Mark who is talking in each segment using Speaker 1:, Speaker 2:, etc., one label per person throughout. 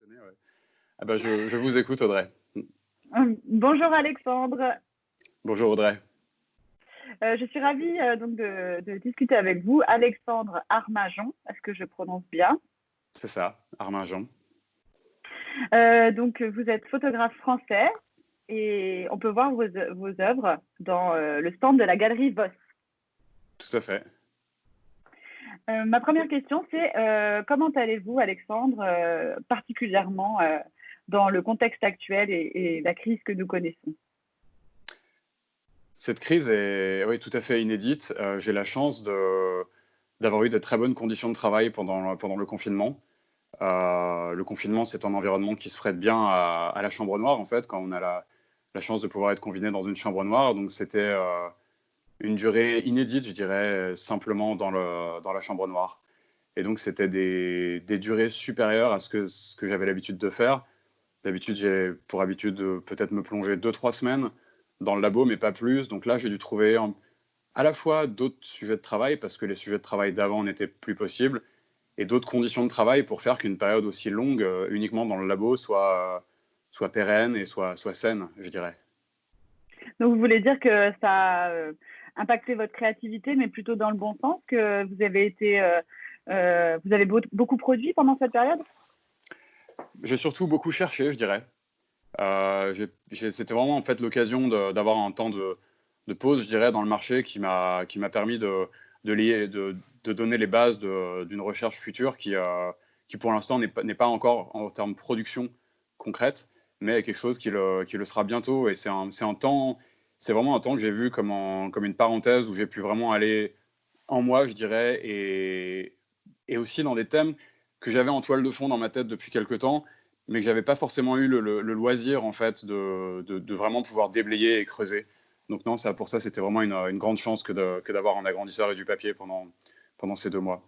Speaker 1: connais, ouais. Ah bah, je vous écoute, Audrey.
Speaker 2: Bonjour Alexandre.
Speaker 1: Bonjour, Audrey.
Speaker 2: Je suis ravie donc de discuter avec vous. Alexandre Armajon, est-ce que je prononce bien?
Speaker 1: C'est ça, Arminjon.
Speaker 2: Donc vous êtes photographe français et on peut voir vos œuvres dans le stand de la galerie Voss.
Speaker 1: Tout à fait.
Speaker 2: Ma première question, c'est comment allez-vous, Alexandre, particulièrement dans le contexte actuel et la crise que nous connaissons?
Speaker 1: Cette crise est, oui, tout à fait inédite. J'ai la chance d'avoir eu de très bonnes conditions de travail pendant le confinement. Le confinement, c'est un environnement qui se prête bien à la chambre noire, en fait, quand on a la chance de pouvoir être confiné dans une chambre noire. Donc, c'était une durée inédite, je dirais, simplement dans la chambre noire. Et donc, c'était des durées supérieures à ce que j'avais l'habitude de faire. D'habitude, j'ai pour habitude de peut-être me plonger 2-3 semaines dans le labo, mais pas plus. Donc là, j'ai dû trouver à la fois d'autres sujets de travail, parce que les sujets de travail d'avant n'étaient plus possibles, et d'autres conditions de travail pour faire qu'une période aussi longue uniquement dans le labo soit pérenne et soit saine, je dirais.
Speaker 2: Donc vous voulez dire que ça a impacté votre créativité, mais plutôt dans le bon sens, que vous avez beaucoup produit pendant cette période?
Speaker 1: J'ai surtout beaucoup cherché, je dirais. C'était vraiment en fait l'occasion d'avoir un temps de pause, je dirais, dans le marché qui m'a permis de donner les bases d'une recherche future qui pour l'instant n'est pas encore en termes de production concrète, mais quelque chose qui le sera bientôt. Et c'est vraiment un temps que j'ai vu comme une parenthèse où j'ai pu vraiment aller en moi, je dirais, et aussi dans des thèmes que j'avais en toile de fond dans ma tête depuis quelques temps, mais que j'avais pas forcément eu le loisir, en fait, de vraiment pouvoir déblayer et creuser. Donc non, pour ça, c'était vraiment une grande chance que d'avoir un agrandisseur et du papier pendant ces 2 mois.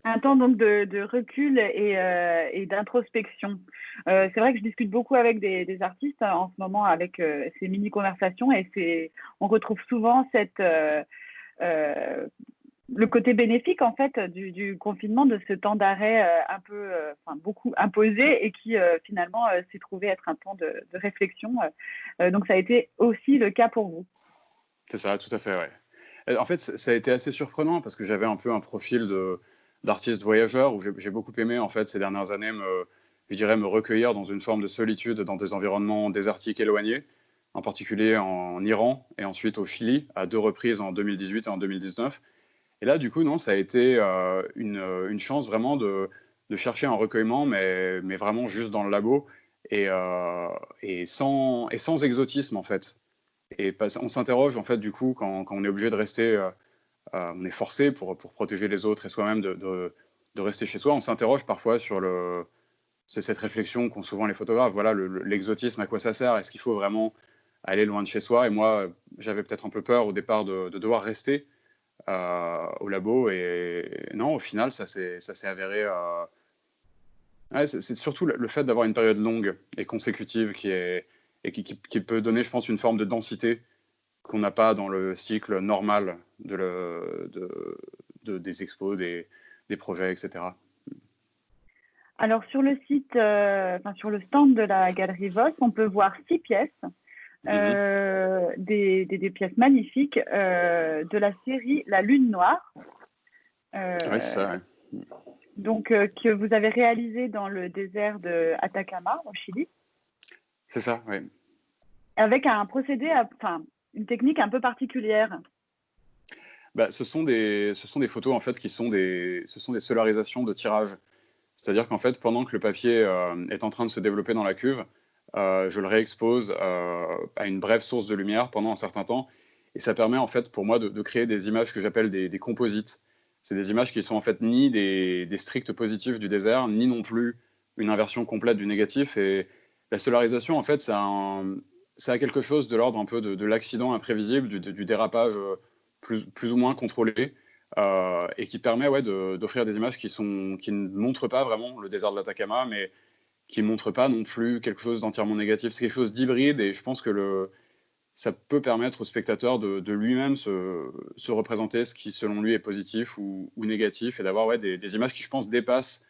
Speaker 2: Un temps donc de recul et d'introspection. C'est vrai que je discute beaucoup avec des artistes en ce moment avec ces mini-conversations et on retrouve souvent euh, le côté bénéfique en fait du confinement, de ce temps d'arrêt un peu, enfin beaucoup imposé et qui finalement s'est trouvé être un temps de réflexion. Donc ça a été aussi le cas pour vous.
Speaker 1: C'est ça, tout à fait, ouais. En fait, ça a été assez surprenant parce que j'avais un peu un profil d'artiste voyageur où j'ai beaucoup aimé, en fait, ces dernières années, je dirais, me recueillir dans une forme de solitude dans des environnements désertiques éloignés, en particulier en Iran et ensuite au Chili, à 2 reprises en 2018 et en 2019. Et là, du coup, non, ça a été une chance vraiment de chercher un recueillement, mais vraiment juste dans le labo et sans exotisme, en fait. On s'interroge, en fait, du coup, quand on est obligé de rester, on est forcé pour protéger les autres et soi-même de rester chez soi, on s'interroge parfois sur c'est cette réflexion qu'ont souvent les photographes. Voilà, l'exotisme, à quoi ça sert? Est-ce qu'il faut vraiment aller loin de chez soi? Et moi, j'avais peut-être un peu peur au départ de devoir rester au labo. Et non, au final, ça s'est avéré. Ouais, c'est surtout le fait d'avoir une période longue et consécutive qui peut donner, je pense, une forme de densité qu'on n'a pas dans le cycle normal des expos, des projets, etc.
Speaker 2: Alors sur le site, enfin sur le stand de la galerie Voss, on peut voir 6 pièces,
Speaker 1: Mhm.
Speaker 2: des pièces magnifiques de la série La Lune Noire.
Speaker 1: Ouais, c'est ça,
Speaker 2: Euh,
Speaker 1: ouais.
Speaker 2: donc que vous avez réalisé dans le désert de Atacama au Chili,
Speaker 1: C'est ça, ouais.
Speaker 2: avec un procédé, enfin une technique un peu particulière.
Speaker 1: Bah, ce sont des photos en fait ce sont des solarisations de tirage. C'est-à-dire qu'en fait, pendant que le papier est en train de se développer dans la cuve, je le réexpose à une brève source de lumière pendant un certain temps, et ça permet en fait pour moi de créer des images que j'appelle des composites. C'est des images qui sont en fait ni des stricts positifs du désert, ni non plus une inversion complète du négatif. Et la solarisation, en fait, ça a quelque chose de l'ordre un peu de l'accident imprévisible, du dérapage plus ou moins contrôlé, et qui permet ouais, d'offrir des images qui ne montrent pas vraiment le désert de l'Atacama, mais qui ne montrent pas non plus quelque chose d'entièrement négatif. C'est quelque chose d'hybride, et je pense que ça peut permettre au spectateur de lui-même se représenter ce qui, selon lui, est positif ou négatif, et d'avoir ouais, des images qui, je pense, dépassent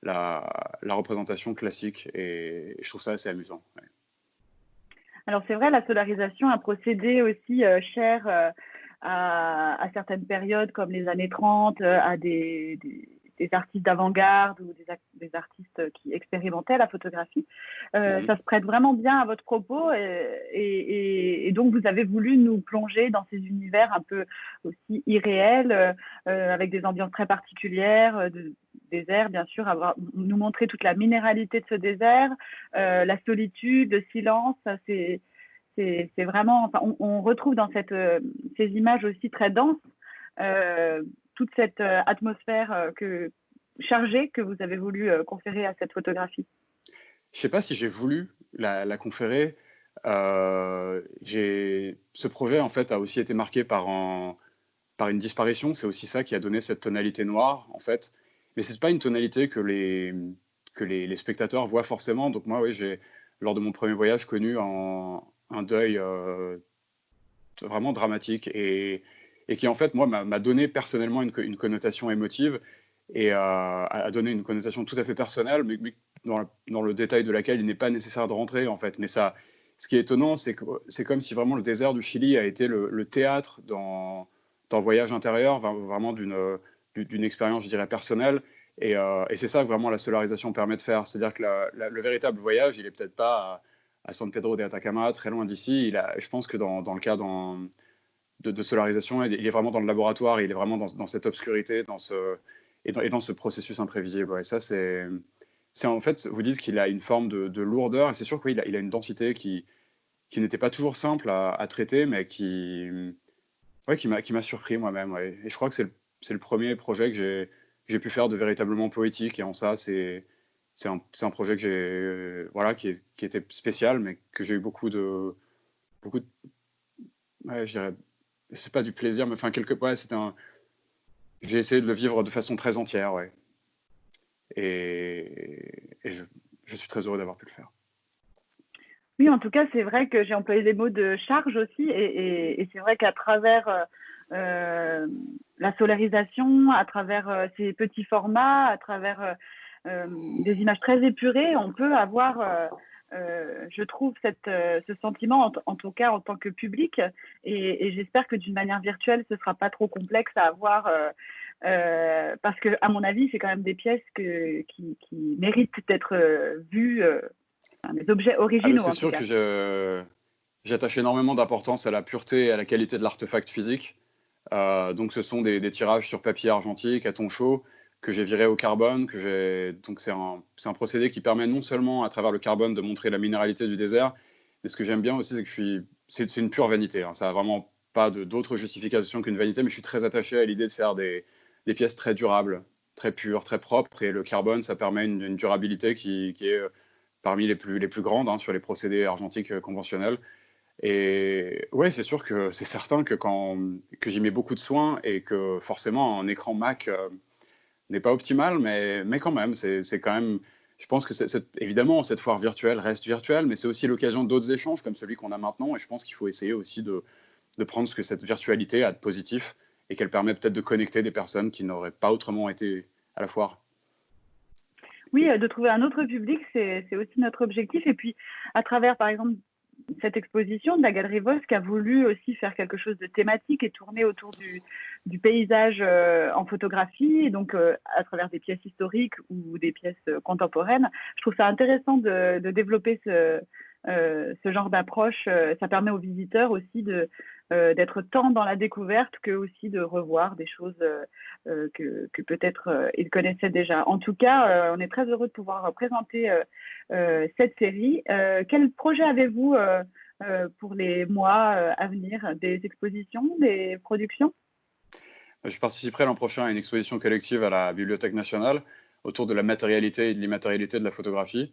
Speaker 1: la représentation classique. Et je trouve ça assez amusant. Ouais.
Speaker 2: Alors c'est vrai, la solarisation, un procédé aussi cher à certaines périodes comme les années 30, à des artistes d'avant-garde ou des artistes qui expérimentaient la photographie. Ça se prête vraiment bien à votre propos et donc vous avez voulu nous plonger dans ces univers un peu aussi irréels, avec des ambiances très particulières, de désert, bien sûr, nous montrer toute la minéralité de ce désert, la solitude, le silence, c'est vraiment, enfin, on retrouve dans ces images aussi très denses toute cette atmosphère chargée que vous avez voulu conférer à cette photographie.
Speaker 1: Je ne sais pas si j'ai voulu la conférer. Ce projet, en fait, a aussi été marqué par une disparition. C'est aussi ça qui a donné cette tonalité noire, en fait. Mais ce n'est pas une tonalité que les spectateurs voient forcément. Donc moi, oui, lors de mon premier voyage, connu un deuil vraiment dramatique et qui, en fait, moi, m'a donné personnellement une connotation émotive et a donné une connotation tout à fait personnelle, mais dans le détail de laquelle il n'est pas nécessaire de rentrer, en fait. Mais ça, ce qui est étonnant, c'est que c'est comme si vraiment le désert du Chili a été le théâtre dans Voyage intérieur, vraiment d'une expérience, je dirais, personnelle. Et c'est ça que vraiment la solarisation permet de faire. C'est-à-dire que le véritable voyage, il n'est peut-être pas à San Pedro de Atacama, très loin d'ici. Je pense que dans le cas de solarisation, il est vraiment dans le laboratoire, il est vraiment dans cette obscurité, dans ce processus imprévisible. Et ça, c'est en fait, vous dites qu'il a une forme de lourdeur, et c'est sûr qu'il il a une densité qui n'était pas toujours simple à traiter, mais qui m'a surpris moi-même. Ouais. Et je crois que c'est le premier projet que j'ai pu faire de véritablement poétique, et en ça, c'est un projet que voilà, qui était spécial, mais que j'ai eu beaucoup de ouais, je dirais, c'est pas du plaisir, mais enfin, ouais, j'ai essayé de le vivre de façon très entière, ouais. Et je suis très heureux d'avoir pu le faire.
Speaker 2: Oui, en tout cas, c'est vrai que j'ai employé les mots de charge aussi, et c'est vrai qu'à travers la solarisation, à travers ces petits formats, à travers des images très épurées, on peut avoir, je trouve, ce sentiment, en tout cas en tant que public, et j'espère que d'une manière virtuelle, ce ne sera pas trop complexe à avoir. Parce que, à mon avis, c'est quand même des pièces qui méritent d'être vues, des objets
Speaker 1: Ah, mais
Speaker 2: originaux
Speaker 1: c'est
Speaker 2: en tout
Speaker 1: sûr
Speaker 2: cas.
Speaker 1: que j'attache énormément d'importance à la pureté et à la qualité de l'artefact physique. Donc, ce sont des tirages sur papier argentique à ton chaud que j'ai viré au carbone. Donc, c'est un procédé qui permet non seulement à travers le carbone de montrer la minéralité du désert, mais ce que j'aime bien aussi, c'est que c'est une pure vanité. Hein. Ça n'a vraiment pas d'autre justification qu'une vanité, mais je suis très attaché à l'idée de faire des pièces très durables, très pures, très propres. Et le carbone, ça permet une durabilité qui est parmi les plus grandes, hein, sur les procédés argentiques conventionnels. Et ouais, c'est sûr que c'est certain que j'y mets beaucoup de soin et que forcément un écran Mac n'est pas optimal, mais quand même, c'est quand même. Je pense que évidemment cette foire virtuelle reste virtuelle, mais c'est aussi l'occasion d'autres échanges comme celui qu'on a maintenant. Et je pense qu'il faut essayer aussi de prendre ce que cette virtualité a de positif et qu'elle permet peut-être de connecter des personnes qui n'auraient pas autrement été à la foire.
Speaker 2: Oui, de trouver un autre public, c'est aussi notre objectif. Et puis, à travers, par exemple, cette exposition de la Galerie Voss, qui a voulu aussi faire quelque chose de thématique et tourner autour du paysage en photographie, et donc à travers des pièces historiques ou des pièces contemporaines. Je trouve ça intéressant de développer ce genre d'approche. Ça permet aux visiteurs aussi d'être tant dans la découverte que aussi de revoir des choses que peut-être ils connaissaient déjà. En tout cas, on est très heureux de pouvoir présenter cette série. Quel projet avez-vous pour les mois à venir? Des expositions, des productions?
Speaker 1: Je participerai l'an prochain à une exposition collective à la Bibliothèque nationale autour de la matérialité et de l'immatérialité de la photographie.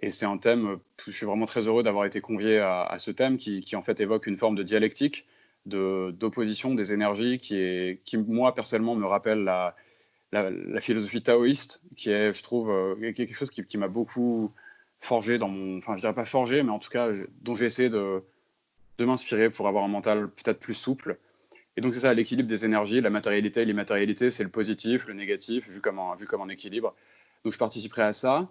Speaker 1: Et c'est un thème, je suis vraiment très heureux d'avoir été convié à ce thème qui en fait évoque une forme de dialectique, d'opposition des énergies qui, moi, personnellement, me rappelle la philosophie taoïste, qui est, je trouve, quelque chose qui m'a beaucoup forgé enfin, je dirais pas forgé, mais en tout cas, dont j'ai essayé de m'inspirer pour avoir un mental peut-être plus souple. Et donc c'est ça, l'équilibre des énergies, la matérialité et l'immatérialité, c'est le positif, le négatif, vu comme un équilibre. Donc, je participerai à ça.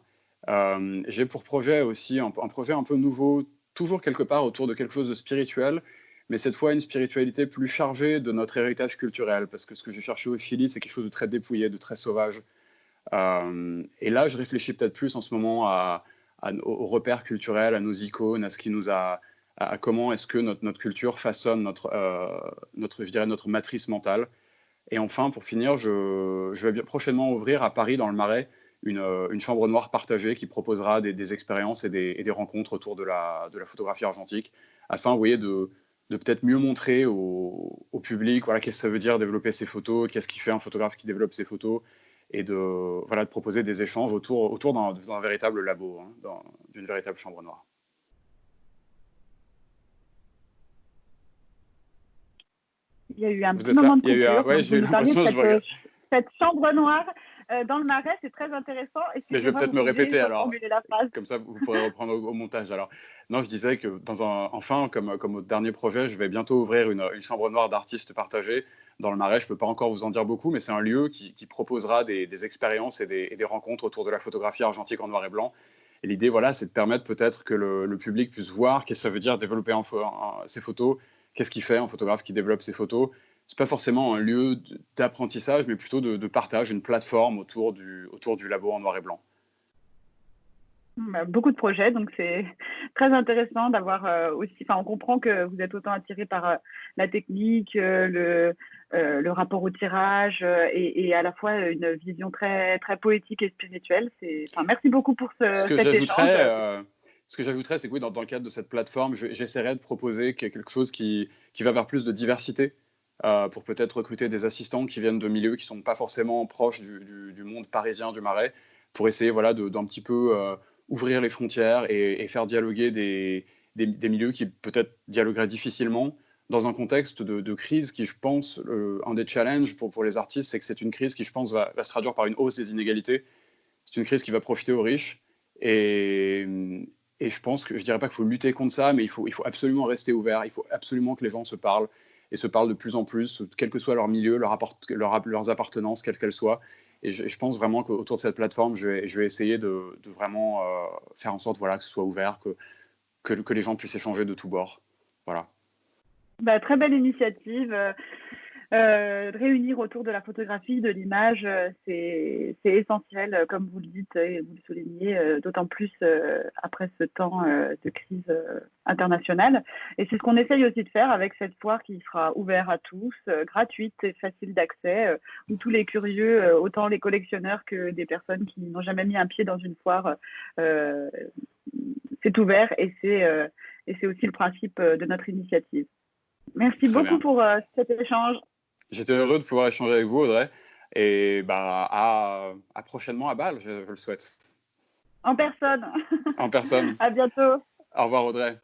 Speaker 1: J'ai pour projet aussi un projet un peu nouveau, toujours quelque part autour de quelque chose de spirituel, mais cette fois une spiritualité plus chargée de notre héritage culturel, parce que ce que j'ai cherché au Chili, c'est quelque chose de très dépouillé, de très sauvage. Et là, je réfléchis peut-être plus en ce moment aux repères culturels, à nos icônes, à ce qui nous a, à comment est-ce que notre culture façonne je dirais notre matrice mentale. Et enfin, pour finir, je vais prochainement ouvrir à Paris, dans le Marais, une chambre noire partagée qui proposera des expériences et des rencontres autour de la photographie argentique, afin, vous voyez, de peut-être mieux montrer au public, voilà, qu'est-ce que ça veut dire développer ses photos, qu'est-ce qui fait un photographe qui développe ses photos, et de proposer des échanges autour d'un véritable labo, hein, d'une véritable chambre noire.
Speaker 2: Il y a eu un
Speaker 1: Vous
Speaker 2: petit
Speaker 1: êtes là?
Speaker 2: moment de
Speaker 1: Il y a eu
Speaker 2: coupure.
Speaker 1: ouais,
Speaker 2: Donc, vous
Speaker 1: j'ai eu
Speaker 2: nous parliez de
Speaker 1: l'impression, je me regarde.
Speaker 2: cette chambre noire dans le Marais. C'est très intéressant.
Speaker 1: Mais je vais
Speaker 2: Excusez-moi,
Speaker 1: peut-être
Speaker 2: vous
Speaker 1: me
Speaker 2: pouviez
Speaker 1: répéter alors,
Speaker 2: reformuler la phrase.
Speaker 1: comme ça vous pourrez reprendre au montage. Alors, non, je disais que enfin, comme au dernier projet, je vais bientôt ouvrir une chambre noire d'artistes partagés dans le Marais. Je ne peux pas encore vous en dire beaucoup, mais c'est un lieu qui proposera des expériences et des rencontres autour de la photographie argentique en noir et blanc. Et l'idée, voilà, c'est de permettre peut-être que le public puisse voir qu'est-ce que ça veut dire développer ses photos, qu'est-ce qu'il fait un photographe qui développe ses photos. C'est pas forcément un lieu d'apprentissage, mais plutôt de partage, une plateforme autour du labo en noir et blanc.
Speaker 2: Beaucoup de projets, donc c'est très intéressant d'avoir aussi. Enfin, on comprend que vous êtes autant attiré par la technique, le rapport au tirage et à la fois une vision très très poétique et spirituelle. Enfin, merci beaucoup pour
Speaker 1: Ce que
Speaker 2: cet échange.
Speaker 1: j'ajouterais, c'est que oui, dans le cadre de cette plateforme, j'essaierai de proposer quelque chose qui va vers plus de diversité, pour peut-être recruter des assistants qui viennent de milieux qui ne sont pas forcément proches du monde parisien du Marais, pour essayer, voilà, d'un petit peu ouvrir les frontières et faire dialoguer des milieux qui peut-être dialogueraient difficilement dans un contexte de crise qui, je pense, un des challenges pour les artistes, c'est que c'est une crise qui, je pense, va se traduire par une hausse des inégalités. C'est une crise qui va profiter aux riches. Et je pense que je dirais pas qu'il faut lutter contre ça, mais il faut absolument rester ouvert. Il faut absolument que les gens se parlent et se parlent de plus en plus, quel que soit leur milieu, leurs appartenances, quelles qu'elles soient. Et je pense vraiment qu'autour de cette plateforme, je vais essayer de vraiment faire en sorte, voilà, que ce soit ouvert, que les gens puissent échanger de tous bords. Voilà.
Speaker 2: Très belle initiative. De réunir autour de la photographie, de l'image, c'est essentiel, comme vous le dites et vous le soulignez, d'autant plus après ce temps de crise internationale. Et c'est ce qu'on essaye aussi de faire avec cette foire qui sera ouverte à tous, gratuite et facile d'accès, où tous les curieux, autant les collectionneurs que des personnes qui n'ont jamais mis un pied dans une foire, c'est ouvert et c'est aussi le principe de notre initiative. Merci
Speaker 1: Très
Speaker 2: beaucoup
Speaker 1: bien.
Speaker 2: pour cet échange.
Speaker 1: J'étais heureux de pouvoir échanger avec vous, Audrey. Et à prochainement à Bâle, je le souhaite.
Speaker 2: En personne.
Speaker 1: En personne.
Speaker 2: À bientôt.
Speaker 1: Au revoir, Audrey.